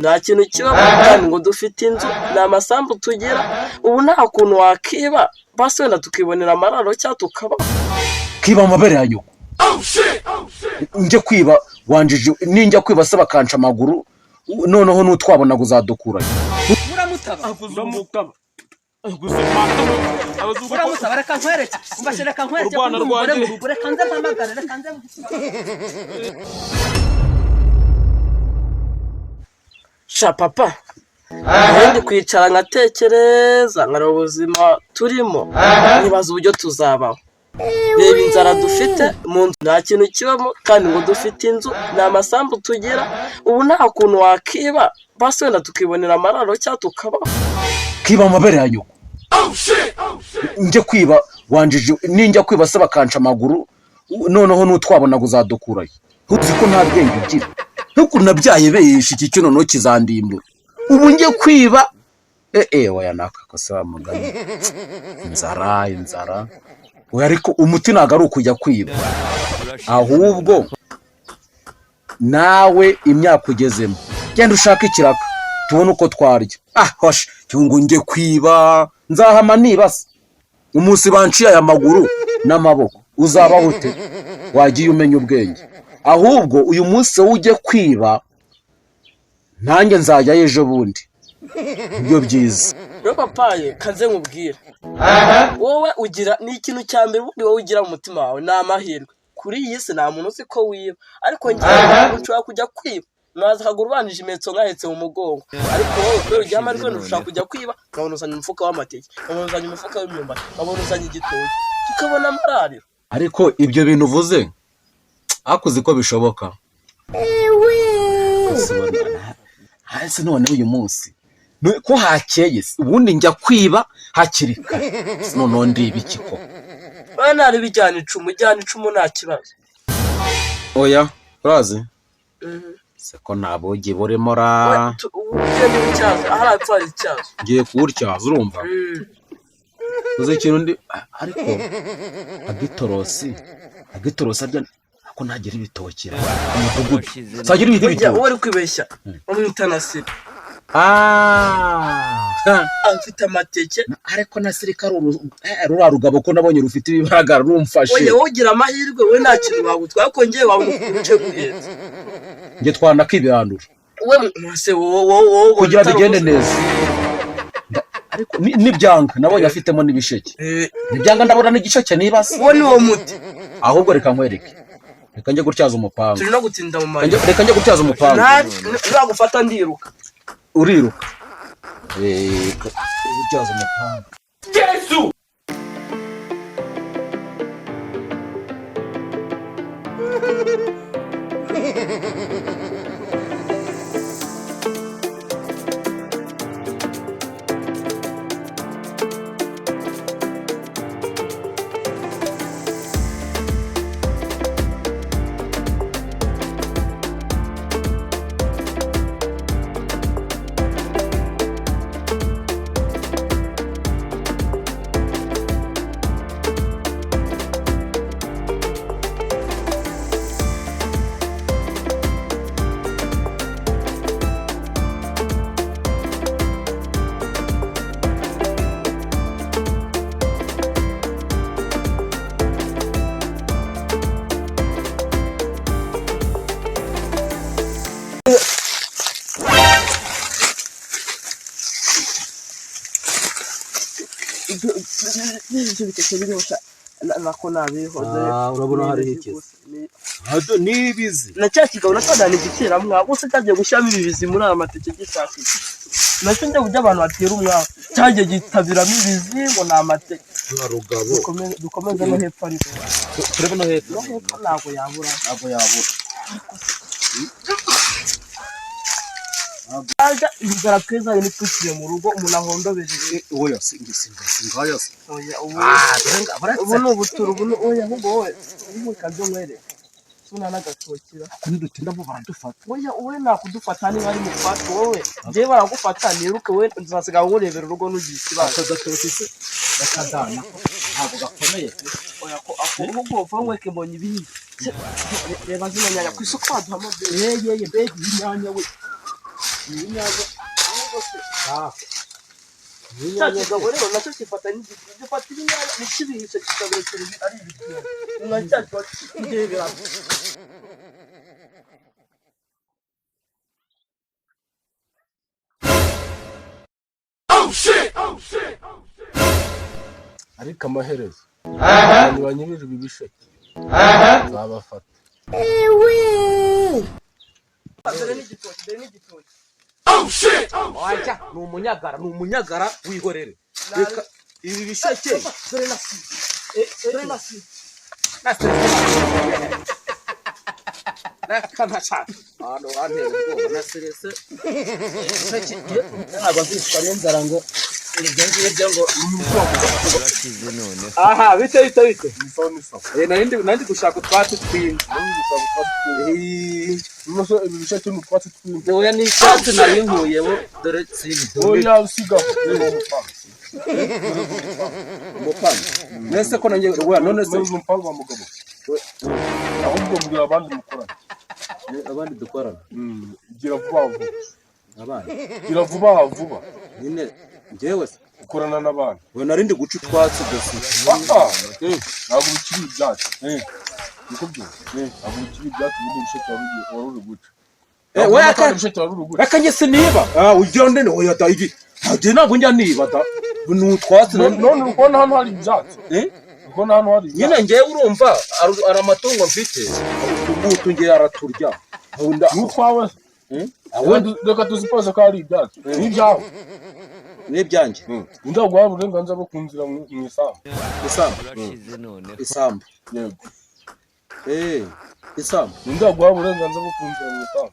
nta kintu kiba kandi ngo dufite inzu ni amasambu tugira ubu nta kuntu wakiba basi wenda tukibonera amararo cyangwa tukaba kiba amabere ya nyoko njye kwiba wanjije ninjya kwiba se bakanca amaguru noneho n'utwabona uzadukura uramutaba reka nkwereke reka nkwereke reka nze mpamagare reka nze sha papa ndi kwicara nkatekereza nkareba ubuzima turimo nibaza uburyo tuzabaho reba inzara dufite mu nzu nta kintu kibamo kandi ngo dufite inzu ni amasambu tugira ubu nta kuntu wakiba basi wenda tukibonera amararo cyangwa tukabaho kiba amabere ya nyoko njye kwiba wanjije ninjya kwiba se bakanca amaguru noneho n'utwabona uzadukurayo uzi ko nta bwenge ugira ntuko nabyaye besha iki cyo noneho kizandimbura ubu njye kwiba oya nakakose wa mugani inzara oya ariko umuti ntago ari ukujya kwiba ahubwo nawe imyaka ugezemo genda ushaka ikiraka tubone uko twarya hoshi cyungu njye kwiba nzahama nibase umunsi banciye aya maguru n'amaboko uzabaho ute wagiye umenya ubwenge ahubwo uyu munsi wowe ujye kwiba nanjye nzajyayo ejo bundi ibyo byiza rero papaye kanze nkubwira wowe ugira ni ikintu cya mbere ubundi wowe ugira mu mutima wawe ni amahirwe kuri iyi si nta muntu uzi ko wiba ariko njyewe nshobora kujya kwiba naza akaguru banjije imetso nkahetse mu mugongo ariko wowe kubera ugiye amahirwe ntushaka kujya kwiba ukabona uzanye umufuka w'amateke ukabona uzanye umufuka w'imyumbati ukabona uzanye igitoki tukabona amarariro ariko ibyo bintu uvuze akuzi ko bishoboka hasi none uyu munsi ko hakeye ubundi njya kwiba hakiri kare noneho ndiba iki ko nari bijyana icumu nta kibazo oya urazi seko nabogi boremo ra ngiye kuwutyaza urumva uzi ikintu ndi ariko agitorosi arya ko ntagira ibitokira umudugudu sagira ibiti bitoki wowe uri kwibeshya bamwita Nasiri afite amateke ariko Nasiri rura rugabo ko nabonye rufite ibibaraga rumfashe oya wogira amahirwe we nta kintu bagutwara ko ngiye wabukuce guheza nge twana kwibirandura we mwase wowe kugira bigende neza ariko nibyanga nabonye afitemo nibisheke nibyanga ndabona n'igisheke nibase wowe ni wo muti ahubwo reka nkwereke reka njye gutyaza umupanga turi no gutinda mu mari reka njye gutyaza umupanga nagufata ndiruka uriruka gutyaza umupanga Yesu ibyo biteke birosha nako nabihoze urabona hari ikisi hado nibizi na cya kigabo nakadana igitera mwa bose cyagiye gushyamo ibibizi muri aya mateke gisasi nacyo njye burya abantu batera umwaka cyagiye gitabiramo ibizi ngo ni amateke rugabo dukomeze no hepfo ariko turebe no hepfo ntabwo yabura Aja inzara tweza ni tukiye mu rugo umuntu ahondobeje oya singayo oya ubu ni ubuturu ubu oya ahubwo wowe ubu kabyo mwere suna nagatokira kundi dutinda bo baradufata oya wowe nakudufata ni bari mu kwato wowe je baragufata niruke wowe nzasiga ngurebera urugo nugiye kibazo gatokise bakadana ntabwo gakomeye oya ko ahubwo vanweke mbonye ibindi reba zino nyanya ku isoko baduhamode yeye begi inyanya we Inyanya ahubwo se Inyanya gabo rero nacyo kifata n'igifata inyanya n'ikibihishe kikabirekera ari ibitero. Umwacyacu kigendera. ariko amaherezo abantu banyirije ibi bisheke zabafata Dore n'igitoki. wajya ni umunyagara wihorere reka ibi bisheke Dore nasi. ntashaka ahantu hantera ubwoba na serese ntabwo zitwa n'inzara ngo ibyo ngibyo ngo aha bite nandi gushaka utwatsi twinshi ibi bisheke ni utwatsi twinshi oya ni icyatsi nari nkuyemo dore oya usiga umupanga nese ko nanjye oya none se umupanga wa mugabo ahubwo mbwira abandi mukorana abandi dukorana gira vuba vuba abandi gira vuba vuba nyine njyewe se ukorana n'abandi we narindi guca utwatsi gusa ntabwo bikiri ibyatsi niko byose ntabwo bikiri ibyatsi ubundi bisheke wari uri guca reka njye siniba ugira ndende oya da igi ntabwo njya niba da ni utwatsi none uri kubona hano hari ibyatsi ubona hano hari ibyatsi nyine njyewe urumva ari amatungo mfite utugutu njye araturya n'utwawe reka tuzipose ko hari ibyatsi n'ibyawe n'ibyanjye undi guha uburenganzira bwo kunzira mu isambu isambu yego isambu undi guha uburenganzira bwo kunzira mu isambu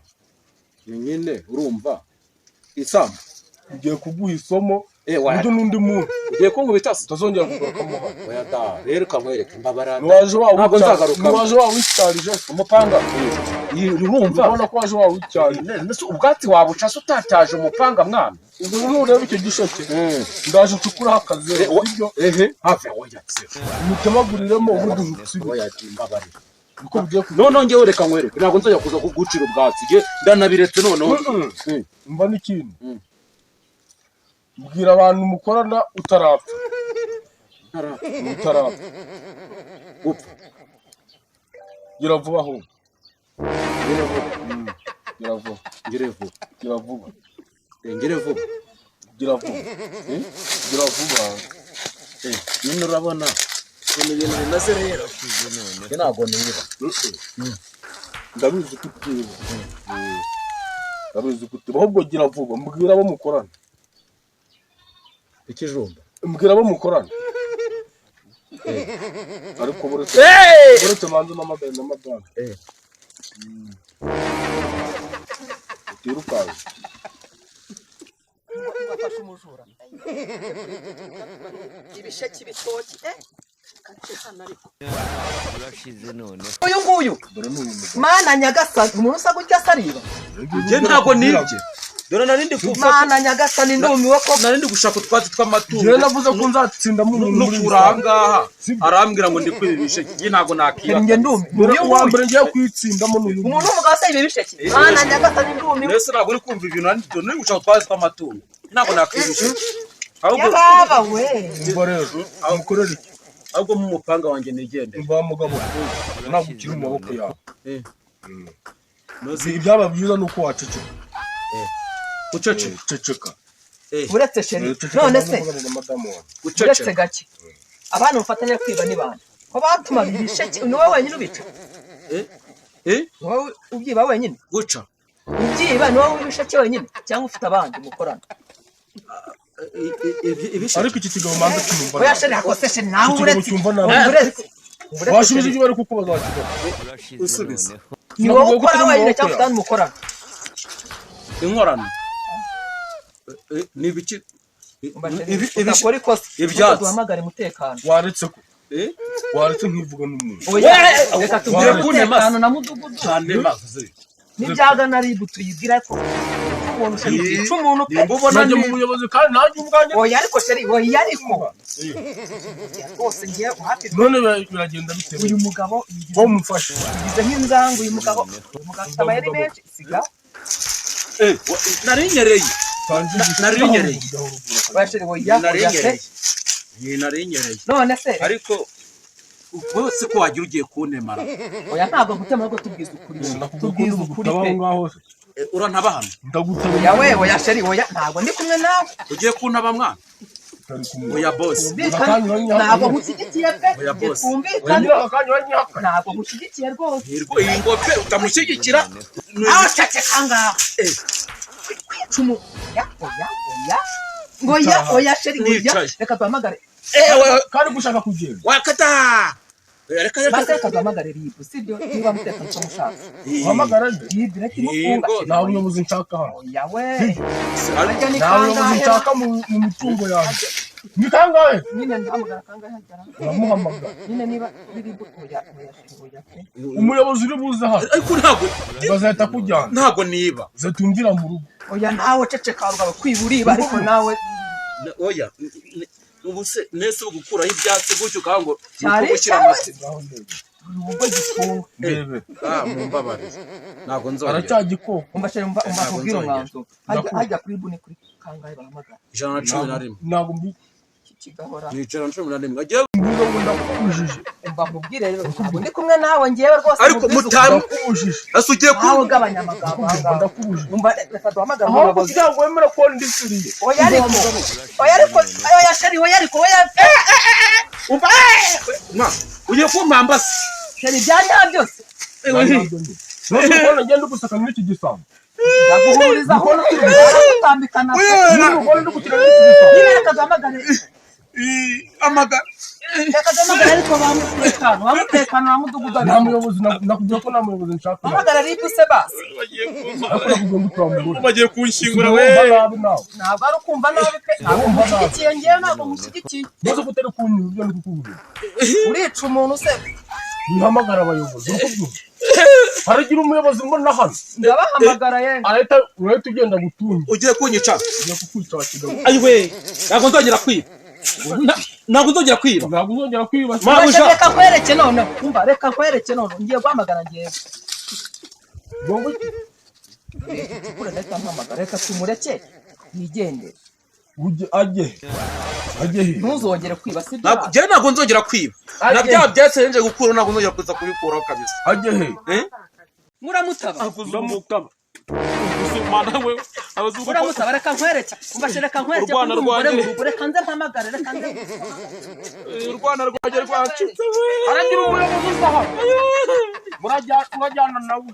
nyine urumva isambu ugiye kuguha isomo uburyo n'undi muntu ugiye kunkubita se utazongera kugarukamo hano oya da rero kamwereka mbabaranda ntiwaje ntabwo wawicarije umupanga urumva urabona ko waje wawicarije ubwatsi wabuca se utataje umupanga mwana ubwo nureba icyo gisheke ndaje ncukuraho akazi ibyo hafi wayatse mutemaguriremo ubundi utsibe oya mbabarira uko bigiye none ngewe reka nkwereke ntabwo nzajya kuza kugucira ubwatsi nge ndanabiretse noneho mba n'ikindi bwira abantu mukorana utarapfa upfa gira vuba aho gira vuba ngire vuba gira vuba ngire vuba gira vuba gira vuba nyine urabona ibintu bimaze rero ntabwo niba ndabizi ko utiba ndabizi ko utiba ahubwo gira vuba mbwira abo mukorana ikijumba mbwira abo mukorana ariko buretse manzi n'amadani utirukaye Ugafasha umujura ibisheke ibitoki uyu nguyu mana nyagasani umuntu usa gutya asariba njye ntabwo nibye dore narindi gufata mana nyagasani ndumiwe ko narindi gushaka utwatsi tw'amatungo njye navuze ko nzatsindamo umuntu muri ahangaha arambwira ngo ndi kwiba ibisheke njye ntabwo nakiba njye ndumiwe uwa mbere ngiye kwitsindamo n'uyu umuntu w'umugabo asariba ibisheke mana nyagasani ndumiwe mbese ntabwo uri kumva ibintu nari gushaka utwatsi tw'amatungo ntabwo nakiba ibisheke yababa we ubwo rero amukorera iki ahubwo mu mupanga wanjye nigende mva mugabo ntabwo ukiri mu maboko yawe ibyaba byiza ni uko waceceka ceceka uretse sheri none se uretse gake abana mufatanya kwiba ni bande ko batuma ibisheke ni wowe wenyine ubica wowe ubyiba wenyine guca ubyiba ni wowe ibisheke wenyine cyangwa ufite abandi mukorana ariko iki kigabo manza cyumva oya sheri akose sheri nawe uretse washubije ibyo bari kukubaza wakigabo usubiza ni wowe ukora wenyine cyangwa ufite abandi mukorana inkorano ni ibiki udakora ikosa ibyatsi duhamagare umutekano waretse ko waretse nkivuga n'umuntu reka tugire umutekano na mudugudu cyane maze n'ibyaga naribu tuyibwira ko umuntu ushaka kwica umuntu ubona njye mu buyobozi kandi nanjye ubwanjye oya ariko sheri oya ariko rwose ngiye hafi none biragenda bitewe uyu mugabo wo mufashe yigize nk'inzangu uyu mugabo afite amayeri menshi siga narinyereye narinyereye Washiri woya. narinyereye None se ariko ubwo se ko wagira ugiye kuntemara oya ntabwo gutema ahubwo tubwiza ukuri. Tubwiza ukuri pe. urantaba hano Oya wewe oya sheri oya ntabwo ndi kumwe nawe. ugiye kuntaba mwana oya boss Ntabwo gushyigikiye pe. Oya, boss. Twumvikane. Ntabwo gushyigikiye rwose. iyi ngope utamushyigikira Aho ceceka ngaho. Kwicumu. Oya sheri oya. Nicaye. Reka duhamagare. kandi gushaka kugenda wakata Basi reka duhamagare ribu sibyo niba mutekano cyo mushaka. uhamagara nde Ribu reka imufunga. nta buyobozi nshaka hano Oya we. Ajya ni nta buyobozi kangahe. nshaka mu mitungo yanjye ni kangahe Nyine ndahamagara kangahe hagera. uramuhamagara Nyine niba ribu oya pe. umuyobozi uri buze hano ariko ntabwo bazahita kujyana ntabwo niba uzatungira mu rugo Oya nawe ceceka rugaba kwiburiba ariko nawe oya ubu se nese gukuraho ibyatsi gutyo kandi ngo Cyari gushyira cyawe. amati ubwo gifunga. ndebe mumbabarize ntabwo nzongera aracyagikoko Umva sheri umva kubwira umwanzuro. Hajya kuri ribu ni kuri kangahe bahamagara. 111 ntabwo mbi Kigahora. ni 111 agiye mbigo wenda kukujije Umva nkubwire rero ntabwo ndi kumwe nawe ngewe rwose. ariko mubwiza mutamu ndakubujije ese ugiye nawe ugabanya amagambo ahangaha. ndakubujije Umva reka duhamagare aho umuyobozi. kugira ngo wemere ko ndisiriye Oya ariko oya sheri oya ariko oya umva mwa ugiye kumpambasa sheri byanya byose. none ubona ngenda gusaka n'iki gisambo Ndaguhuriza aho utambikana. ubona ndi gukina n'iki gisambo Nyine reka duhamagare. amaga Reka duhamagare ariko bamutekano wa mudugudu. nta muyobozi nakubwira ko nta muyobozi nshaka hano Hamagara ribu se basi. ariko nakubwira ngo turamugura bagiye kunshingura wumva nabi nawe Ntabwo ari ukumva nabi pe. Ntabwo mushyigikiye ngewe ntabwo mushyigikiye. maze ko utari kunyura ibyo ndi kukubwira Urica umuntu se. ntihamagara abayobozi urakubyumva haragira umuyobozi mbona hano Ndabahamagara ye. urahita ugenda gutunga ugiye kunyica ugiye kukwica wakigabo ayiwe ntabwo nzongera kwiba ntabwo nzongera kwiba ntabwo uzongera kwiba mabuja Reka nkwereke none. Umva reka nkwereke none. Ngiye guhamagara ngewe. ngo iki Kure reka mpamagara. Reka tumureke yigendere. ajye he Ntuzongere kwiba sibyo. ntabwo njyewe ntabwo nzongera kwiba na bya byatsi nje gukura ntabwo nzongera kuza kubikuraho kabisa ajye he Muramutaba. ndamutaba Muramutaba reka nkwereke. Umva reka nkwereke. Urwana Umugore rwanjye. mu rugo reka nze mpamagare reka nze. urwana rwanjye rwacitse haragira umuyobozi uza hano murajyana nawe